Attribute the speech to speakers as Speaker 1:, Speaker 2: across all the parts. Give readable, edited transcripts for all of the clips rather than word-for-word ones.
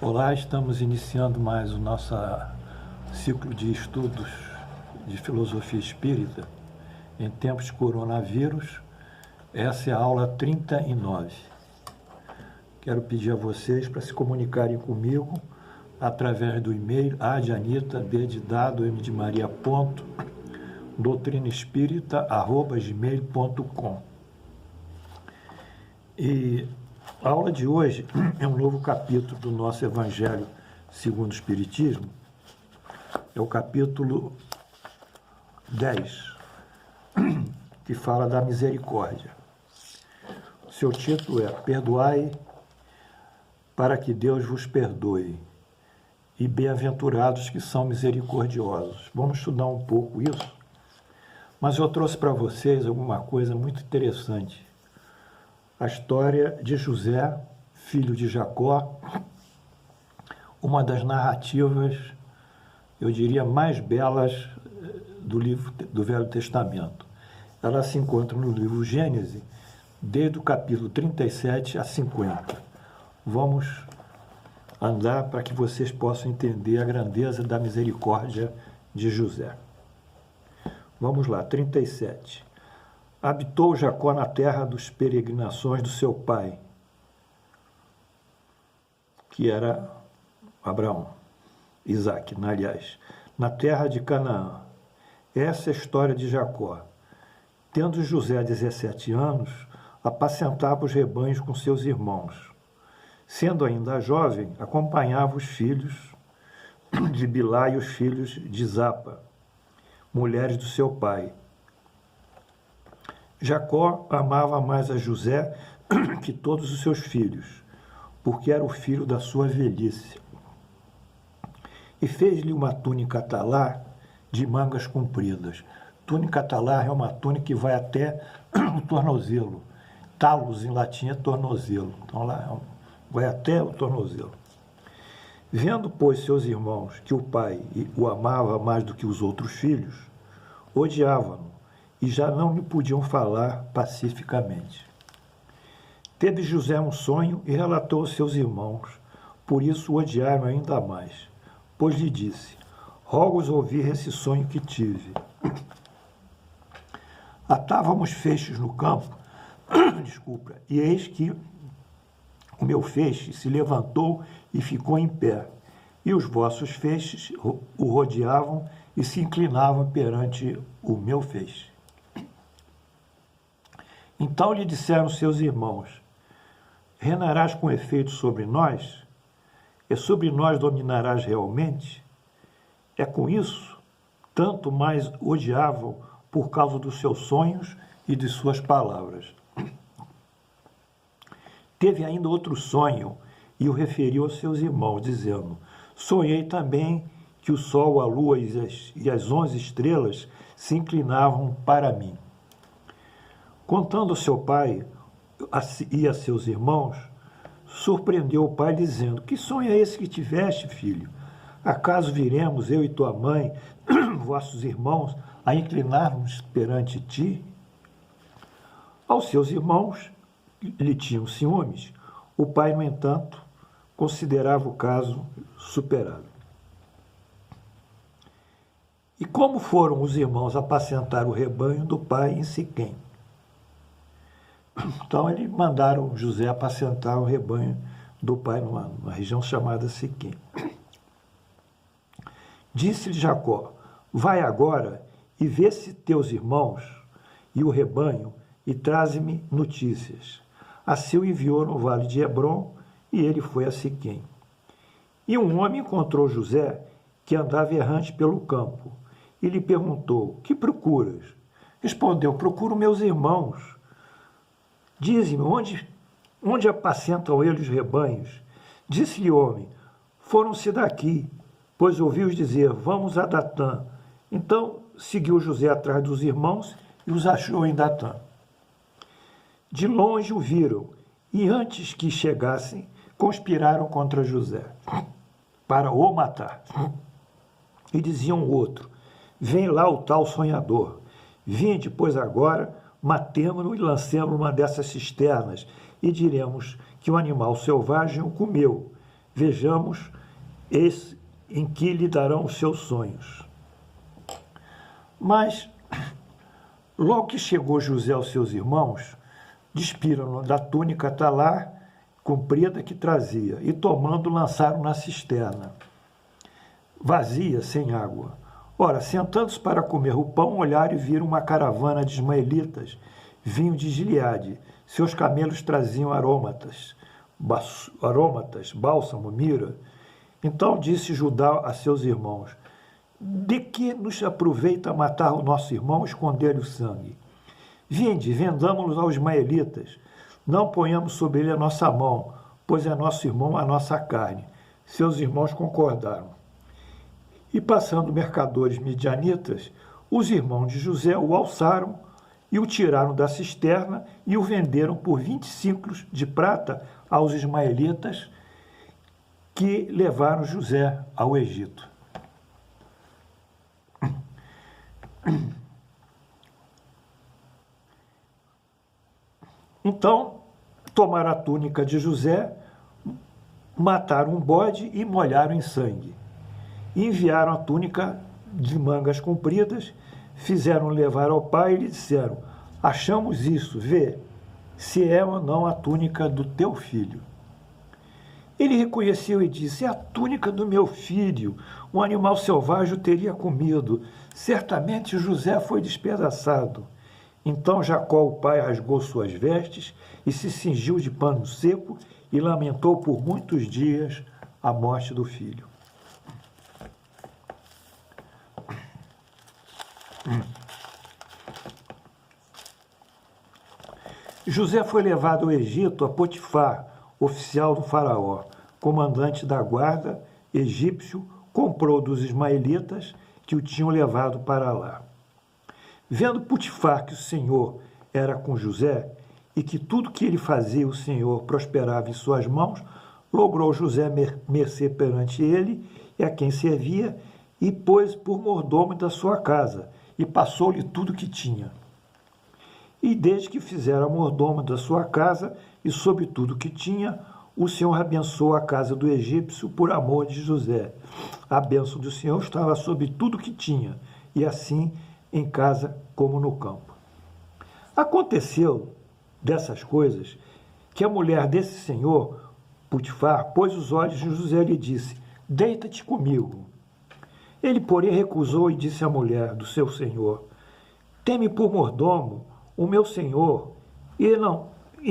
Speaker 1: Olá, estamos iniciando mais o nosso ciclo de estudos de filosofia espírita em tempos de coronavírus. Essa é a aula 39. Quero pedir a vocês para se comunicarem comigo através do e-mail a.de.anita, b de dado, m de maria, ponto, doutrinaespírita@gmail.com. E a aula de hoje é um novo capítulo do nosso Evangelho segundo o Espiritismo. É o capítulo 10, que fala da misericórdia. O seu título é Perdoai para que Deus vos perdoe, e bem-aventurados que são misericordiosos. Vamos estudar um pouco isso, mas eu trouxe para vocês alguma coisa muito interessante. A história de José, filho de Jacó, uma das narrativas, eu diria, mais belas do livro do Velho Testamento. Ela se encontra no livro Gênesis, desde o capítulo 37 a 50. Vamos andar para que vocês possam entender a grandeza da misericórdia de José. Vamos lá, 37. Habitou Jacó na terra dos peregrinações do seu pai, que era Abraão, Isaque, aliás, na terra de Canaã. Essa é a história de Jacó. Tendo José 17 anos, apacentava os rebanhos com seus irmãos. Sendo ainda jovem, acompanhava os filhos de Bilá e os filhos de Zapa, mulheres do seu pai. Jacó amava mais a José que todos os seus filhos, porque era o filho da sua velhice. E fez-lhe uma túnica talar de mangas compridas. Túnica talar é uma túnica que vai até o tornozelo. Talos, em latim, é tornozelo. Então, lá vai até o tornozelo. Vendo, pois, seus irmãos que o pai o amava mais do que os outros filhos, odiavam-no e já não lhe podiam falar pacificamente. Teve José um sonho e relatou aos seus irmãos, por isso o odiaram ainda mais, pois lhe disse: rogo-os ouvir esse sonho que tive. Atávamos feixes no campo, e eis que o meu feixe se levantou e ficou em pé, e os vossos feixes o rodeavam e se inclinavam perante o meu feixe. Então lhe disseram seus irmãos: reinarás com efeito sobre nós? E sobre nós dominarás realmente? É com isso, tanto mais odiavam por causa dos seus sonhos e de suas palavras. Teve ainda outro sonho e o referiu aos seus irmãos, dizendo: sonhei também que o sol, a lua e as 11 estrelas se inclinavam para mim. Contando ao seu pai e a seus irmãos, surpreendeu o pai, dizendo: que sonho é esse que tiveste, filho? Acaso viremos, eu e tua mãe, vossos irmãos, a inclinar-nos perante ti? Aos seus irmãos lhe tinham ciúmes. O pai, no entanto, considerava o caso superado. E como foram os irmãos apacentar o rebanho do pai em Siquém? Então, eles mandaram José apacentar o rebanho do pai numa região chamada Siquém. Disse-lhe Jacó: vai agora e vê se teus irmãos e o rebanho e traze-me notícias. Assim o enviou no vale de Hebrom e ele foi a Siquém. E um homem encontrou José, que andava errante pelo campo, e lhe perguntou: que procuras? Respondeu: procuro meus irmãos. Dize-me, onde apacentam eles os rebanhos? Disse-lhe o homem: foram-se daqui, pois ouvi-os dizer: vamos a Datã. Então seguiu José atrás dos irmãos e os achou em Datã. De longe o viram, e antes que chegassem, conspiraram contra José, para o matar. E diziam o outro: vem lá o tal sonhador. Vinde, pois agora, matemo-no e lancemo-no numa dessas cisternas, e diremos que o animal selvagem o comeu, Vejamos esse em que lhe darão os seus sonhos. Mas, logo que chegou José aos seus irmãos, despiram-no da túnica talar comprida que trazia, e tomando, lançaram na cisterna, vazia, sem água. Ora, sentando-se para comer o pão, olharam e viram uma caravana de ismaelitas, vinho de Gileade. Seus camelos traziam aromatas, bálsamo, mira. Então disse Judá a seus irmãos: de que nos aproveita matar o nosso irmão e esconder-lhe o sangue? Vinde, vendamo-los aos ismaelitas. Não ponhamos sobre ele a nossa mão, pois é nosso irmão a nossa carne. Seus irmãos concordaram. E passando mercadores midianitas, os irmãos de José o alçaram e o tiraram da cisterna e o venderam por 20 ciclos de prata aos ismaelitas, que levaram José ao Egito. Então, tomaram a túnica de José, mataram um bode e molharam em sangue. Enviaram a túnica de mangas compridas, fizeram levar ao pai e lhe disseram: achamos isso, vê se é ou não a túnica do teu filho. Ele reconheceu e disse: é a túnica do meu filho, um animal selvagem o teria comido, certamente José foi despedaçado. Então Jacó, o pai, rasgou suas vestes e se cingiu de pano seco e lamentou por muitos dias a morte do filho. José foi levado ao Egito a Potifar, oficial do faraó, comandante da guarda egípcio, comprou dos ismaelitas que o tinham levado para lá. Vendo Potifar que o Senhor era com José e que tudo que ele fazia o Senhor prosperava em suas mãos, logrou José mercê perante ele e a quem servia, e pôs por mordomo da sua casa, e passou-lhe tudo que tinha. E desde que fizera mordomo da sua casa e sobre tudo que tinha, o Senhor abençoou a casa do egípcio por amor de José. A bênção do Senhor estava sobre tudo que tinha, e assim em casa como no campo. Aconteceu dessas coisas que a mulher desse senhor, Potifar, pôs os olhos em José e lhe disse: deita-te comigo. Ele, porém, recusou e disse à mulher do seu senhor: tem-me por mordomo o meu senhor, e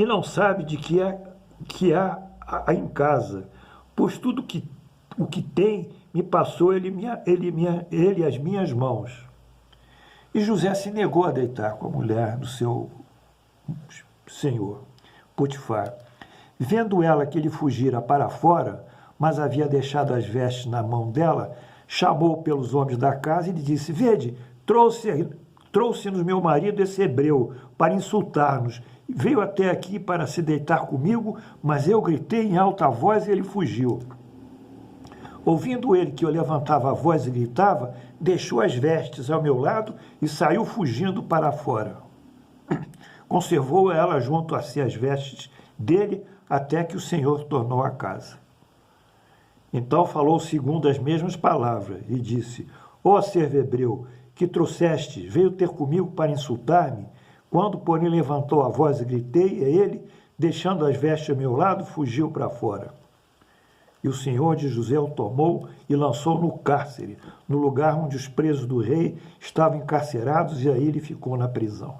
Speaker 1: não sabe de que há em casa, pois tudo o que tem me passou ele as minhas mãos. E José se negou a deitar com a mulher do seu senhor, Potifar. Vendo ela que ele fugira para fora, mas havia deixado as vestes na mão dela, chamou pelos homens da casa e lhe disse: vede, trouxe-nos meu marido esse hebreu para insultar-nos. Veio até aqui para se deitar comigo, mas eu gritei em alta voz e ele fugiu. Ouvindo ele que eu levantava a voz e gritava, deixou as vestes ao meu lado e saiu fugindo para fora. Conservou ela junto a si as vestes dele até que o Senhor tornou a casa. Então falou segundo as mesmas palavras e disse: ó servo hebreu, que trouxeste, veio ter comigo para insultar-me? Quando, porém, levantou a voz e gritei, a ele, deixando as vestes ao meu lado, fugiu para fora. E o senhor de José o tomou e lançou no cárcere, no lugar onde os presos do rei estavam encarcerados, e aí ele ficou na prisão.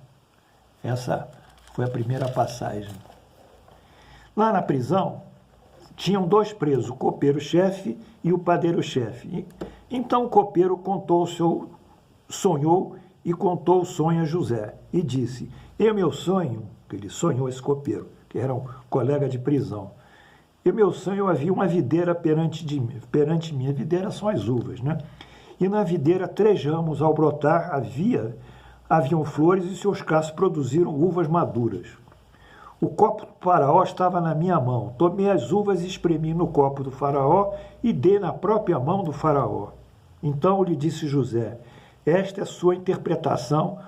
Speaker 1: Essa foi a primeira passagem. Lá na prisão, tinham dois presos, o copeiro-chefe e o padeiro-chefe. Então o copeiro sonhou e contou o sonho a José, e disse: meu sonho, que ele sonhou esse copeiro, que era um colega de prisão, meu sonho havia uma videira perante mim. A videira são as uvas, né? E na videira 3 ramos ao brotar haviam flores e seus cachos produziram uvas maduras. O copo do faraó estava na minha mão. Tomei as uvas e espremi no copo do faraó e dei na própria mão do faraó. Então lhe disse José: esta é a sua interpretação,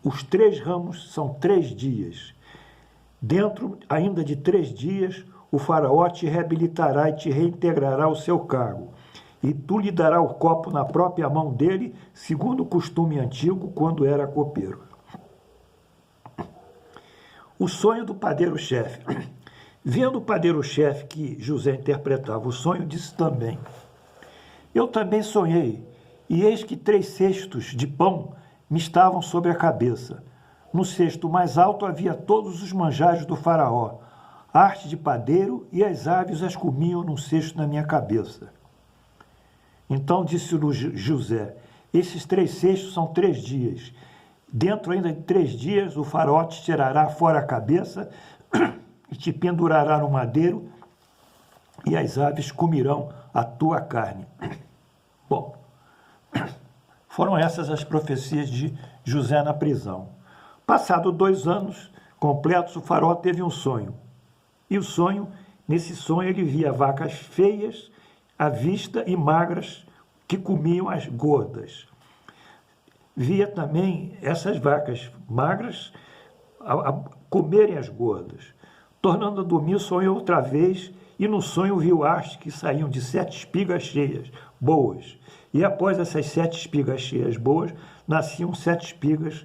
Speaker 1: os 3 ramos são 3 dias. Dentro ainda de 3 dias, o faraó te reabilitará e te reintegrará ao seu cargo. E tu lhe dará o copo na própria mão dele, segundo o costume antigo, quando era copeiro. O sonho do padeiro-chefe. Vendo o padeiro-chefe que José interpretava o sonho, disse também: eu também sonhei, e eis que 3 cestos de pão me estavam sobre a cabeça. No cesto mais alto havia todos os manjares do faraó, arte de padeiro, e as aves as comiam num cesto na minha cabeça. Então disse-lhe José: esses 3 cestos são 3 dias. Dentro ainda de 3 dias o faraó te tirará fora a cabeça e te pendurará no madeiro, e as aves comerão a tua carne. Bom, foram essas as profecias de José na prisão. Passado 2 anos completos, o faraó teve um sonho. E o sonho, nesse sonho, ele via vacas feias à vista e magras que comiam as gordas. Via também essas vacas magras a comerem as gordas. Tornando a dormir, sonhou outra vez, e no sonho viu hastes que saíam de 7 espigas cheias, boas. E após essas 7 espigas cheias boas, nasciam 7 espigas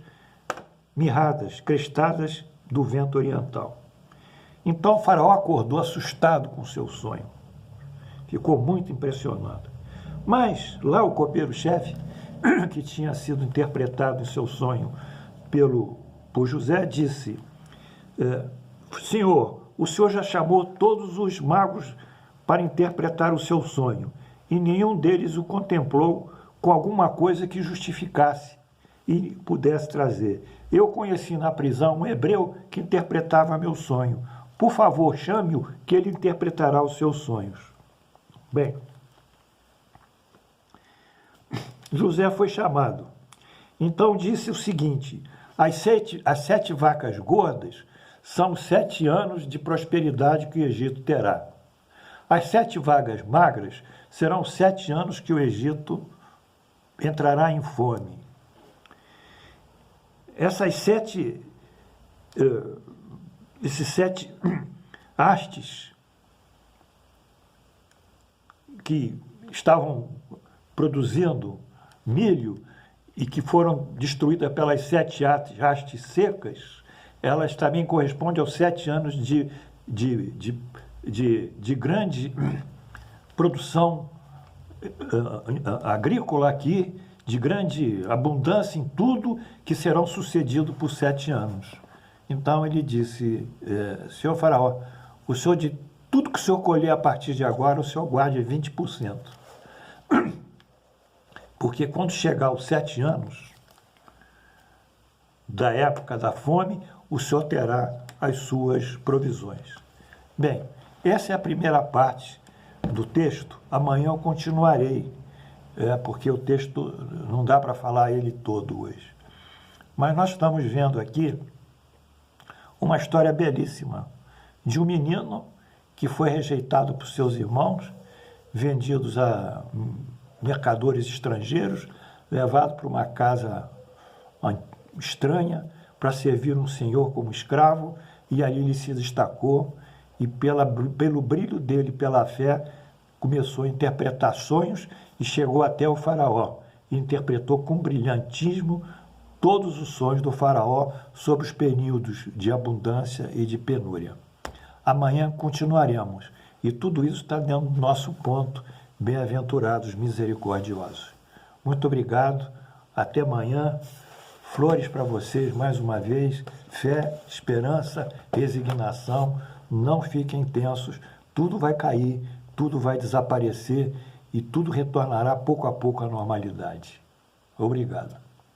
Speaker 1: mirradas, crestadas do vento oriental. Então o faraó acordou assustado com o seu sonho. Ficou muito impressionado. Mas lá o copeiro-chefe, que tinha sido interpretado em seu sonho por José, disse: Senhor, o senhor já chamou todos os magos para interpretar o seu sonho, e nenhum deles o contemplou com alguma coisa que justificasse e pudesse trazer. Eu conheci na prisão um hebreu que interpretava meu sonho. Por favor, chame-o, que ele interpretará os seus sonhos. Bem, José foi chamado. Então disse o seguinte: as 7 vacas gordas são 7 anos de prosperidade que o Egito terá. As 7 vacas magras serão 7 anos que o Egito entrará em fome. Esses 7 hastes que estavam produzindo milho e que foram destruídas pelas 7 hastes secas, elas também correspondem aos 7 anos de grande produção agrícola aqui, de grande abundância em tudo, que serão sucedidos por 7 anos. Então ele disse: senhor faraó, o senhor, de tudo que o senhor colher a partir de agora, o senhor guarde 20%. Porque quando chegar aos 7 anos da época da fome, o senhor terá as suas provisões. Bem, essa é a primeira parte do texto. Amanhã eu continuarei, porque o texto não dá para falar ele todo hoje. Mas nós estamos vendo aqui uma história belíssima de um menino que foi rejeitado por seus irmãos, vendidos a mercadores estrangeiros, levado para uma casa estranha para servir um senhor como escravo, e ali ele se destacou, e pelo brilho dele, pela fé, começou a interpretar sonhos e chegou até o faraó, e interpretou com brilhantismo todos os sonhos do faraó sobre os períodos de abundância e de penúria. Amanhã continuaremos, e tudo isso está dentro do nosso ponto: bem-aventurados misericordiosos. Muito obrigado, até amanhã. Flores para vocês mais uma vez, fé, esperança, resignação, não fiquem tensos, tudo vai cair, tudo vai desaparecer e tudo retornará pouco a pouco à normalidade. Obrigado.